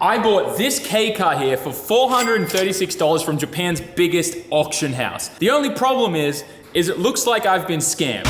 I bought this K car here for $436 from Japan's biggest auction house. The only problem is it looks like I've been scammed.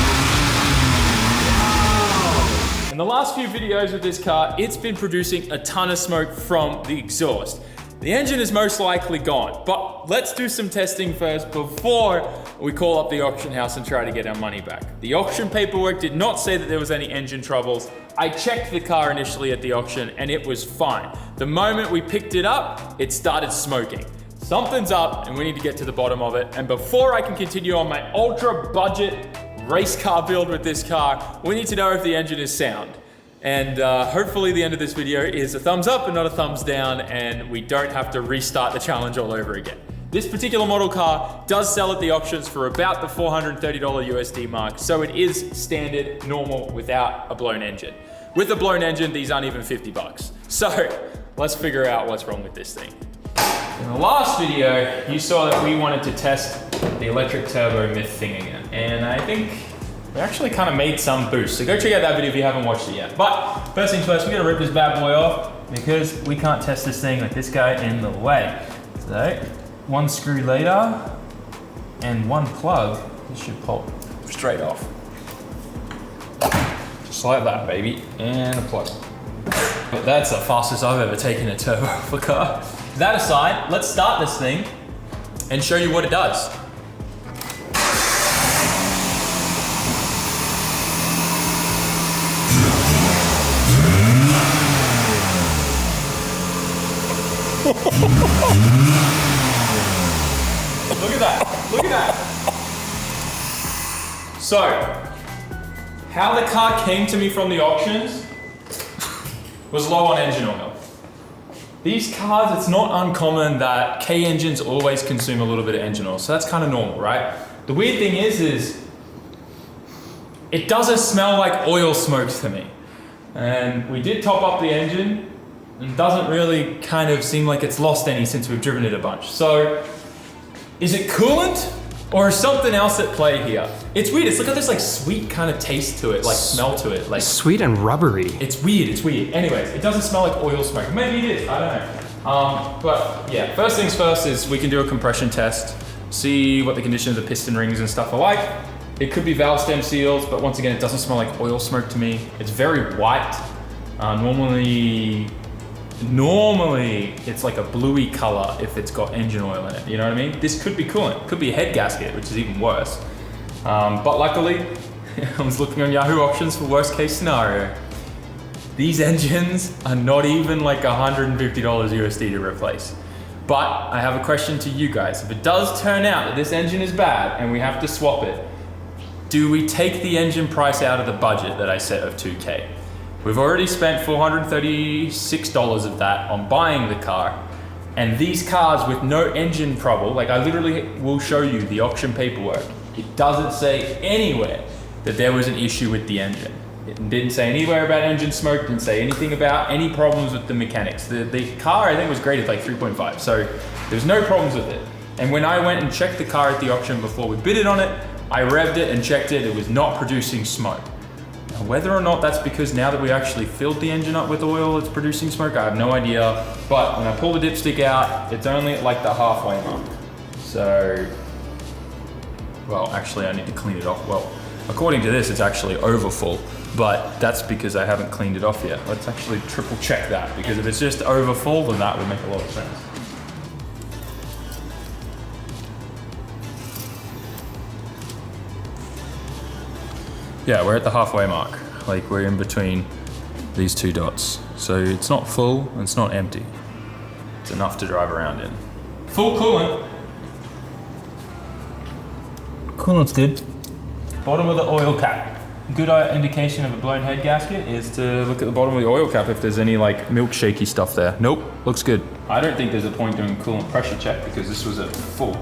In the last few videos with this car, it's been producing a ton of smoke from the exhaust. The engine is most likely gone, but let's do some testing first before we call up the auction house and try to get our money back. The auction paperwork did not say that there was any engine troubles. I checked the car initially at the auction and it was fine. The moment we picked it up, it started smoking. Something's up and we need to get to the bottom of it. And before I can continue on my ultra budget race car build with this car, we need to know if the engine is sound. And hopefully the end of this video is a thumbs up and not a thumbs down, and we don't have to restart the challenge all over again. This particular model car does sell at the auctions for about the $430 USD mark, so it is standard, normal, without a blown engine. With a blown engine, these aren't even 50 bucks. So let's figure out what's wrong with this thing. In the last video, you saw that we wanted to test the electric turbo myth thing again, and I think we actually kind of made some boost. So go check out that video if you haven't watched it yet. But first things first, we're gonna rip this bad boy off because we can't test this thing with this guy in the way. So one screw later and one plug, this should pop straight off. Just like that, baby, and a plug. But that's the fastest I've ever taken a turbo off a car. That aside, let's start this thing and show you what it does. Look at that, look at that. So, how the car came to me from the auctions was low on engine oil. These cars, it's not uncommon that K engines always consume a little bit of engine oil, so that's kind of normal, right? The weird thing is it doesn't smell like oil smoke to me. And we did top up the engine, and it doesn't really kind of seem like it's lost any since we've driven it a bunch. So, is it coolant or is something else at play here? It's weird, it's got this like sweet kind of taste to it, like smell to it. Like sweet and rubbery. It's weird, it's weird. Anyways, it doesn't smell like oil smoke. Maybe it is, I don't know. But yeah, first things first is we can do a compression test, see what the condition of the piston rings and stuff are like. It could be valve stem seals, but once again, it doesn't smell like oil smoke to me. It's very white. Normally it's like a bluey color if it's got engine oil in it, you know what I mean? This could be coolant, could be a head gasket, which is even worse. But luckily, I was looking on Yahoo Auctions for worst case scenario. These engines are not even like $150 USD to replace. But I have a question to you guys. If it does turn out that this engine is bad and we have to swap it, do we take the engine price out of the budget that I set of 2K? We've already spent $436 of that on buying the car, and these cars with no engine trouble, like I literally will show you the auction paperwork. It doesn't say anywhere that there was an issue with the engine. It didn't say anywhere about engine smoke, didn't say anything about any problems with the mechanics. The car I think was graded like 3.5, so there's no problems with it. And when I went and checked the car at the auction before we bid it on it, I revved it and checked it, it was not producing smoke. Whether or not that's because now that we actually filled the engine up with oil, it's producing smoke, I have no idea. But when I pull the dipstick out, it's only at like the halfway mark. So, well, actually I need to clean it off. Well, according to this, it's actually over full, but that's because I haven't cleaned it off yet. Let's actually triple check that, because if it's just over full, then that would make a lot of sense. Yeah, we're at the halfway mark. Like we're in between these two dots. So it's not full and it's not empty. It's enough to drive around in. Full coolant. Coolant's good. Bottom of the oil cap. Good indication of a blown head gasket is to look at the bottom of the oil cap if there's any like milkshakey stuff there. Nope, looks good. I don't think there's a point doing coolant pressure check because this was at full.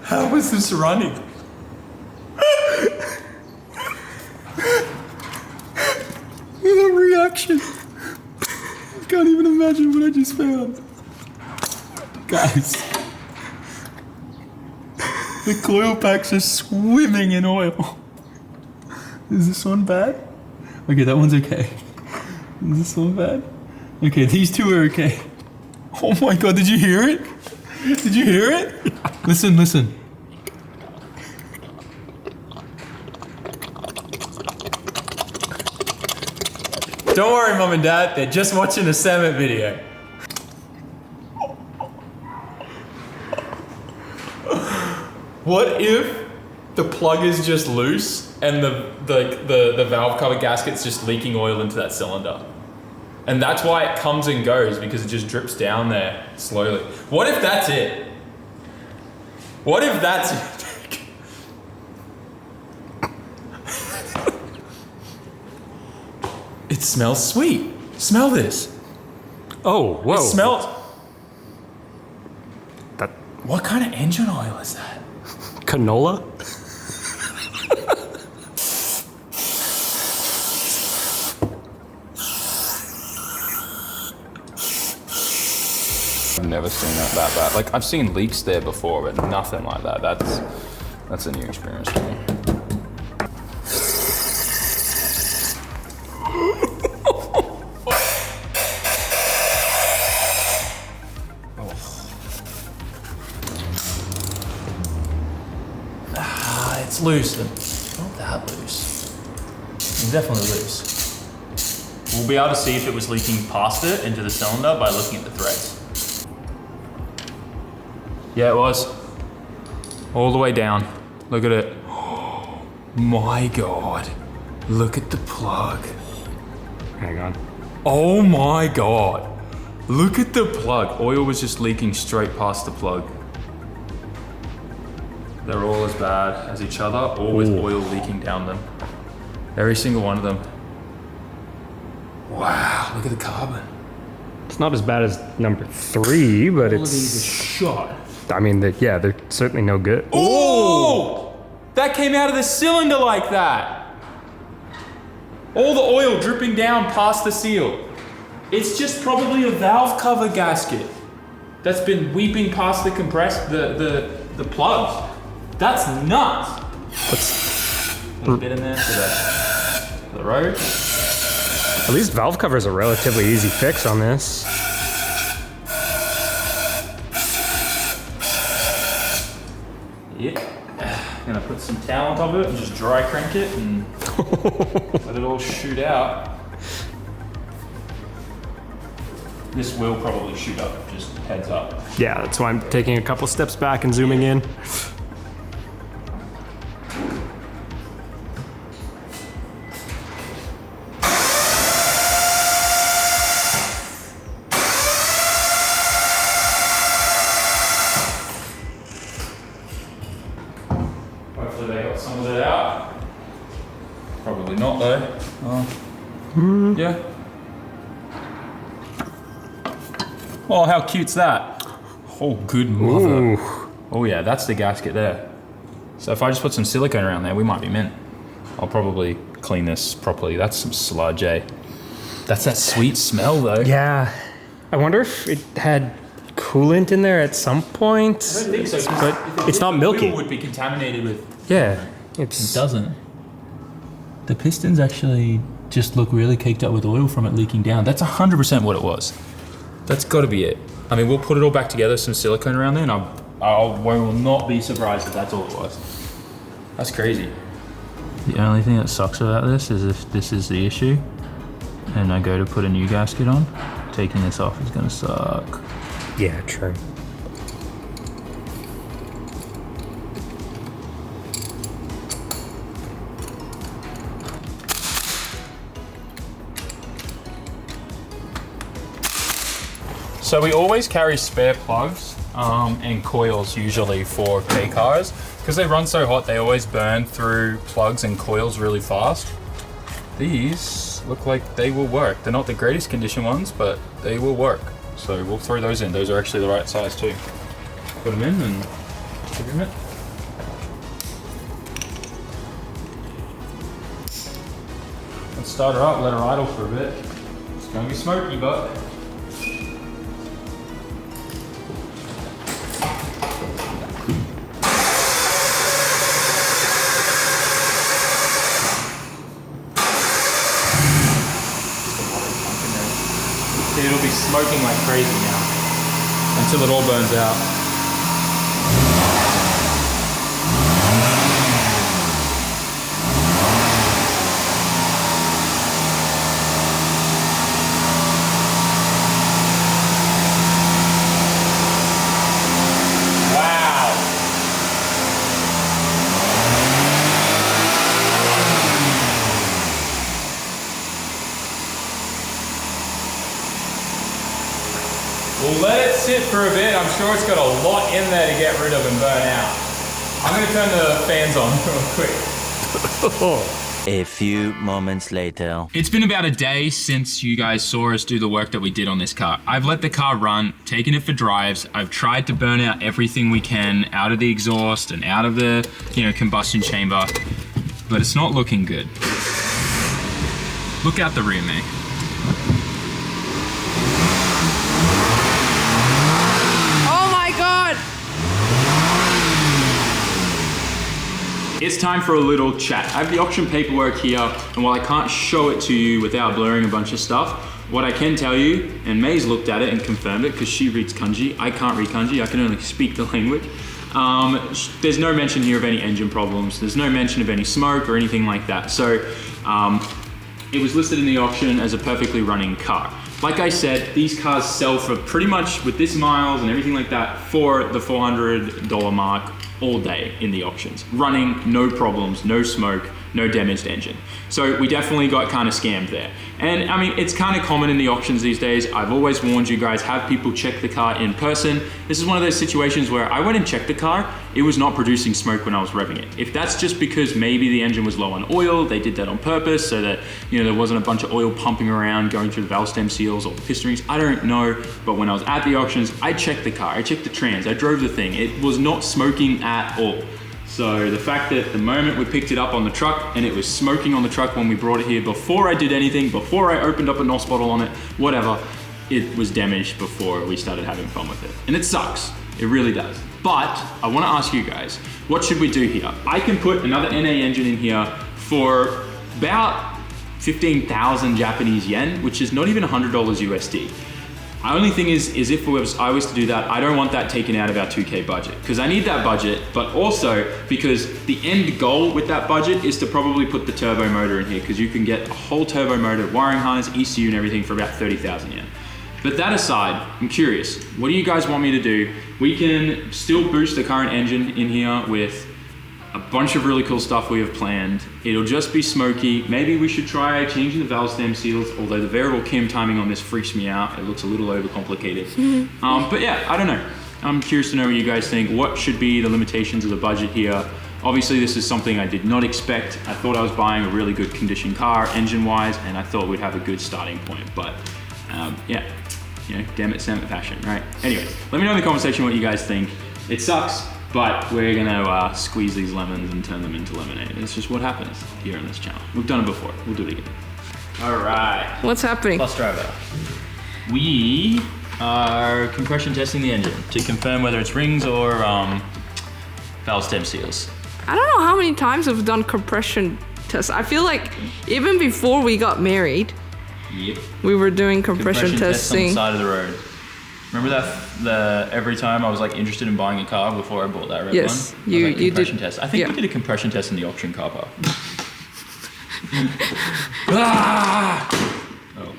How is this running? The reaction. I can't even imagine what I just found. Guys. The coil packs are swimming in oil. Is this one bad? Okay, that one's okay. Is this one bad? Okay, these two are okay. Oh my god, did you hear it? Did you hear it? Listen, listen. Don't worry, Mom and Dad, they're just watching a SAMMIT video. What if the plug is just loose and the valve cover gasket's just leaking oil into that cylinder? And that's why it comes and goes, because it just drips down there slowly. What if that's it? What if that's it? It smells sweet. Smell this. Oh, whoa. It smells. That What kind of engine oil is that? canola? I've never seen that bad. Like, I've seen leaks there before, but nothing like that. That's a new experience for me. It's loose, but not that loose. It's definitely loose. We'll be able to see if it was leaking past it into the cylinder by looking at the threads. Yeah, it was. All the way down. Look at it. Oh my god. Look at the plug. Hang on. Oh my god. Look at the plug. Oil was just leaking straight past the plug. They're all as bad as each other, all with oil leaking down them. Every single one of them. Wow, look at the carbon. It's not as bad as number 3, but All of these are shot. I mean, yeah, they're certainly no good. Oh! That came out of the cylinder like that. All the oil dripping down past the seal. It's just probably a valve cover gasket that's been weeping past the the plugs. That's nuts. A little bit in there for the road. At least valve covers are a relatively easy fix on this. Yeah. I'm gonna put some towel on top of it and just dry crank it and let it all shoot out. This will probably shoot up, just heads up. Yeah, that's why I'm taking a couple steps back and zooming in. Hopefully they got some of it out. Probably not though. Yeah. Oh, how cute's that? Oh, good mother. Ooh. Oh yeah, that's the gasket there. So if I just put some silicone around there, we might be mint. I'll probably clean this properly. That's some sludge, eh? That's that sweet smell though. Yeah. I wonder if it had coolant in there at some point. I don't think so, but it's not milky. The wheel would be contaminated with. Yeah. It doesn't. The pistons actually just look really caked up with oil from it leaking down. That's 100% what it was. That's got to be it. I mean, we'll put it all back together, some silicone around there, and I will not be surprised if that's all it was. That's crazy. The only thing that sucks about this is if this is the issue, and I go to put a new gasket on, taking this off is going to suck. Yeah, true. So we always carry spare plugs and coils usually for K cars. Because they run so hot, they always burn through plugs and coils really fast. These look like they will work. They're not the greatest condition ones, but they will work. So we'll throw those in. Those are actually the right size too. Put them in and give them it. Let's start her up, let her idle for a bit. It's gonna be smoky, but smoking like crazy now until it all burns out. We'll let it sit for a bit. I'm sure it's got a lot in there to get rid of and burn out. I'm gonna turn the fans on real quick. A few moments later. It's been about a day since you guys saw us do the work that we did on this car. I've let the car run, taken it for drives. I've tried to burn out everything we can out of the exhaust and out of the, combustion chamber, but it's not looking good. Look out the rear, mate. It's time for a little chat. I have the auction paperwork here, and while I can't show it to you without blurring a bunch of stuff, what I can tell you, and May's looked at it and confirmed it because she reads kanji. I can't read kanji, I can only speak the language. There's no mention here of any engine problems. There's no mention of any smoke or anything like that. So it was listed in the auction as a perfectly running car. Like I said, these cars sell for pretty much, with this miles and everything like that, for the $400 mark all day in the auctions. Running, no problems, no smoke, no damaged engine. So we definitely got kind of scammed there. And I mean, it's kind of common in the auctions these days. I've always warned you guys, have people check the car in person. This is one of those situations where I went and checked the car. It was not producing smoke when I was revving it. If that's just because maybe the engine was low on oil, they did that on purpose so that, there wasn't a bunch of oil pumping around going through the valve stem seals or the piston rings, I don't know. But when I was at the auctions, I checked the car, I checked the trans, I drove the thing. It was not smoking at all. So the fact that the moment we picked it up on the truck and it was smoking on the truck when we brought it here, before I did anything, before I opened up a NOS bottle on it, whatever, it was damaged before we started having fun with it. And it sucks, it really does. But I wanna ask you guys, what should we do here? I can put another NA engine in here for about 15,000 Japanese yen, which is not even $100 USD. The only thing is if I was to do that, I don't want that taken out of our 2K budget, because I need that budget, but also because the end goal with that budget is to probably put the turbo motor in here, because you can get a whole turbo motor, wiring harness, ECU and everything for about 30,000 yen. But that aside, I'm curious, what do you guys want me to do? We can still boost the current engine in here with a bunch of really cool stuff we have planned. It'll just be smoky. Maybe we should try changing the valve stem seals, although the variable cam timing on this freaks me out. It looks a little overcomplicated. But yeah, I don't know. I'm curious to know what you guys think. What should be the limitations of the budget here? Obviously, this is something I did not expect. I thought I was buying a really good condition car, engine-wise, and I thought we'd have a good starting point. But yeah, damn it, SAMMIT fashion, right? Anyway, let me know in the comment section what you guys think. It sucks, but we're gonna squeeze these lemons and turn them into lemonade. It's just what happens here on this channel. We've done it before, we'll do it again. All right. What's happening? Plus driver. We are compression testing the engine to confirm whether it's rings or valve stem seals. I don't know how many times we've done compression tests. I feel like even before we got married, yep, we were doing compression testing. On the side of the road. Remember that every time I was like interested in buying a car before I bought that red one? Yes, you compression did. Test. I think we did a compression test in the auction car park. Ah! Oh.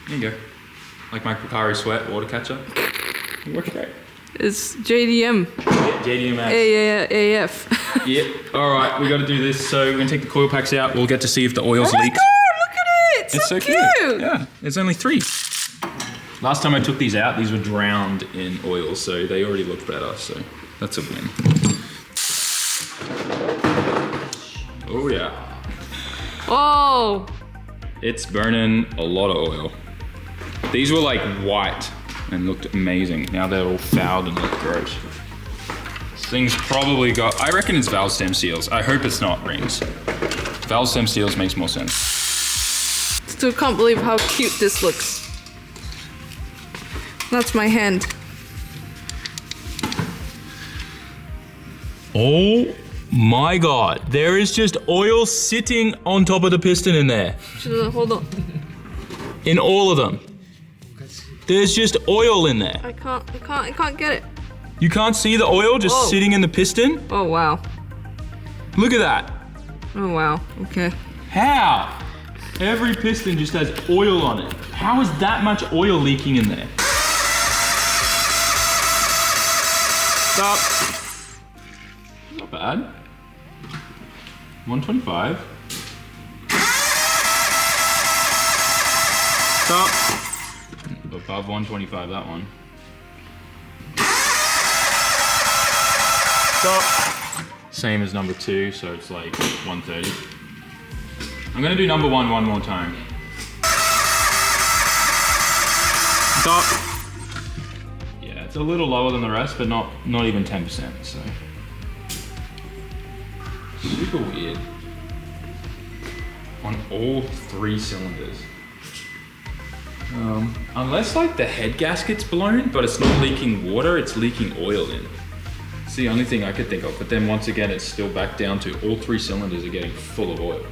There you go. Like my Pocari Sweat water catcher. It works great. It's JDM. Yeah, JDM AF. Yep. All right, we got to do this. So we're gonna take the coil packs out. We'll get to see if the oil's leaked. It's so cute. Yeah, it's only 3. Last time I took these out, these were drowned in oil, so they already look better, so that's a win. Oh yeah. Oh. It's burning a lot of oil. These were like white and looked amazing. Now they're all fouled and look gross. This thing's probably got, I reckon it's valve stem seals. I hope it's not rings. Valve stem seals makes more sense. Still can't believe how cute this looks. That's my hand. Oh My God, there is just oil sitting on top of the piston in there. Hold on. In all of them. There's just oil in there. I can't get it. You can't see the oil just sitting in the piston? Oh, wow. Look at that. Oh, wow. Okay. How? Every piston just has oil on it. How is that much oil leaking in there? Stop. Not bad. 125. Stop. Above 125, that one. Stop. Same as number 2, so it's like 130. I'm gonna do number 1 one more time. Stop. Yeah, it's a little lower than the rest, but not even 10%, so. Super weird. On all 3 cylinders. Unless like the head gasket's blown, but it's not leaking water, it's leaking oil in. It's the only thing I could think of, but then once again, it's still back down to all 3 cylinders are getting full of oil,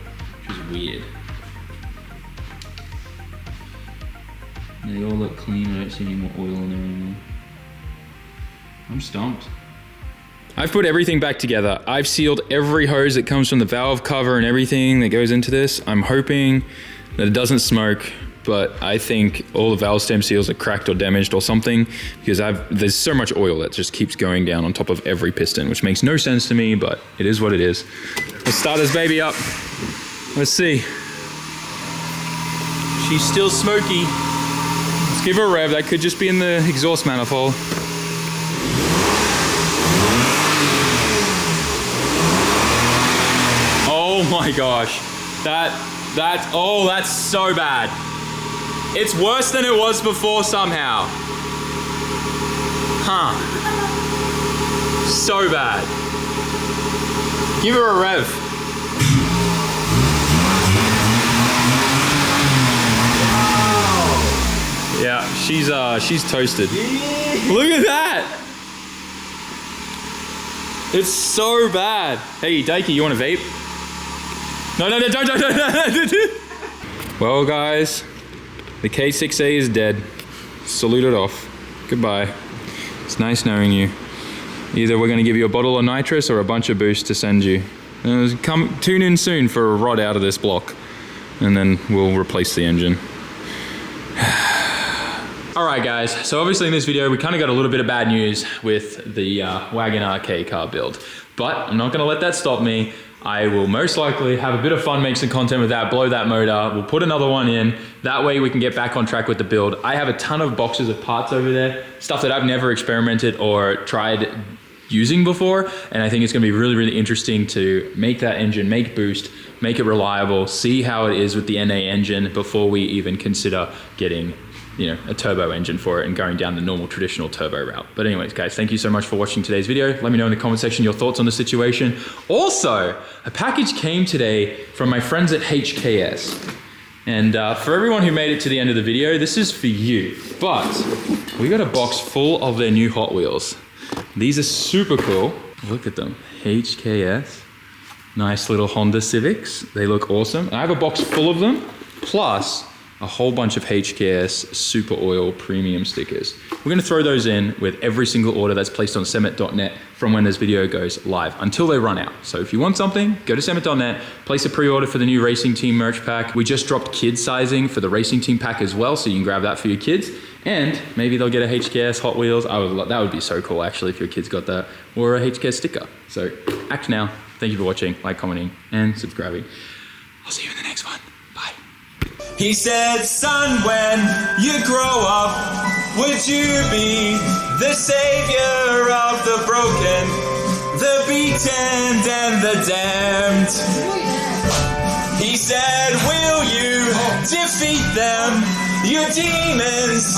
which is weird. They all look clean, I don't see any more oil in there anymore. I'm stumped. I've put everything back together. I've sealed every hose that comes from the valve cover and everything that goes into this. I'm hoping that it doesn't smoke, but I think all the valve stem seals are cracked or damaged or something because there's so much oil that just keeps going down on top of every piston, which makes no sense to me, but it is what it is. Let's start this baby up. Let's see. She's still smoky. Let's give her a rev. That could just be in the exhaust manifold. Oh my gosh. That's so bad. It's worse than it was before somehow. Huh. So bad. Give her a rev. Yeah, she's toasted. Look at that. It's so bad. Hey, Dakey, you want a vape? No, don't. Well, guys, the K6A is dead. Salute it off. Goodbye. It's nice knowing you. Either we're gonna give you a bottle of nitrous or a bunch of boost to send you. Tune in soon for a rod out of this block, and then we'll replace the engine. All right, guys, so obviously in this video, we kind of got a little bit of bad news with the Wagon RK car build, but I'm not gonna let that stop me. I will most likely have a bit of fun, make some content with that, blow that motor. We'll put another one in. That way we can get back on track with the build. I have a ton of boxes of parts over there, stuff that I've never experimented or tried using before. And I think it's gonna be really, really interesting to make that engine, make boost, make it reliable, see how it is with the NA engine before we even consider getting a turbo engine for it and going down the normal traditional turbo route. But anyways, guys, thank you so much for watching today's video. Let me know in the comment section your thoughts on the situation. Also, a package came today from my friends at HKS. And for everyone who made it to the end of the video, this is for you. But we got a box full of their new Hot Wheels. These are super cool. Look at them, HKS. Nice little Honda Civics. They look awesome. And I have a box full of them, plus a whole bunch of HKS Super Oil premium stickers. We're gonna throw those in with every single order that's placed on SAMMIT.net from when this video goes live until they run out. So if you want something, go to SAMMIT.net, place a pre-order for the new Racing Team merch pack. We just dropped kid sizing for the Racing Team pack as well, so you can grab that for your kids. And maybe they'll get a HKS Hot Wheels. That would be so cool actually if your kids got that, or a HKS sticker. So act now. Thank you for watching, like, commenting, and subscribing. I'll see you in the next one. Bye. He said, son, when you grow up, would you be the savior of the broken, the beaten, and the damned? He said, will you defeat them, your demons?